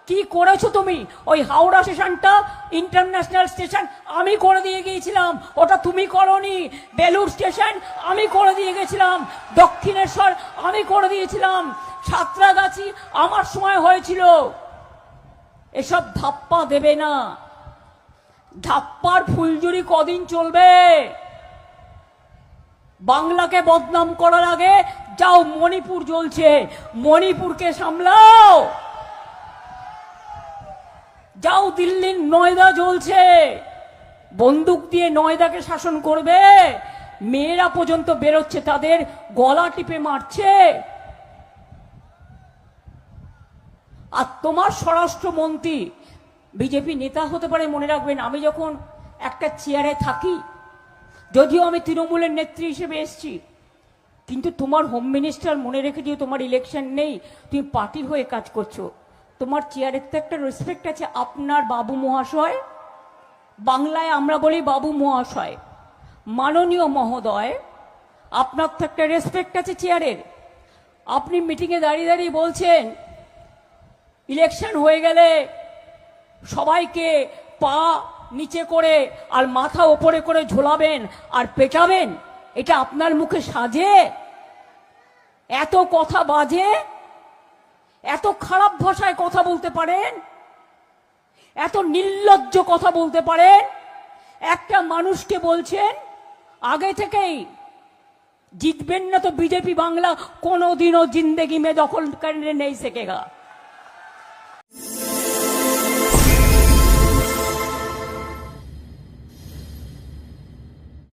কি করেছো তুমি? ওই হাওড়া স্টেশনটা ইন্টারন্যাশনাল স্টেশন আমি করে দিয়ে গিয়েছিলাম, ওটা তুমি করনি। বেলুর স্টেশন আমি করে দিয়ে গেছিলাম, দক্ষিণেশ্বর আমি করে দিয়েছিলাম, সাঁতরাগাছি আমার সময় হয়েছিল। এসব ধাপ্পা দেবে না। ধাপ্পার ফুলঝুরি কদিন চলবে? বাংলাকে বদনাম করার আগে যাও, মণিপুর জ্বলছে, মণিপুরকে সামলাও। যাও, দিল্লির নয়দা জ্বলছে, বন্দুক দিয়ে নয়দাকে শাসন করবে। মেয়েরা পর্যন্ত বেরোচ্ছে, তাদের গলা টিপে মারছে। আর তোমার স্বরাষ্ট্রমন্ত্রী বিজেপি নেতা হতে পারে, মনে রাখবেন। আমি যখন একটা চেয়ারে থাকি, যদিও আমি তৃণমূলের নেত্রী হিসেবে এসছি, কিন্তু তোমার হোম মিনিস্টার মনে রেখে দিও, তোমার ইলেকশন নেই, তুমি পার্টির হয়ে কাজ করছো, তোমার চেয়ারের তো একটা রেসপেক্ট আছে। আপনার বাবু মহাশয়, বাংলায় আমরা বলি বাবু মহাশয়, মাননীয় মহোদয়, আপনার তো একটা রেসপেক্ট আছে চেয়ারের। আপনি মিটিংয়ে দাঁড়িয়ে দাঁড়িয়ে বলছেন ইলেকশন হয়ে গেলে সবাইকে পা নিচে করে আর মাথা ওপরে করে ঝোলাবেন আর পেটাবেন। এটা আপনার মুখে সাজে? এত কথা বাজে? এত খারাপ ভাষায় কথা বলতে পারেন? এত নির্লজ্জ কথা বলতে পারেন? একটা মানুষকে বলছেন আগে থেকেই জিতবেন না তো বিজেপি বাংলা কোনোদিনও জিন্দেগি মে দখল করনে নেই সকেগা।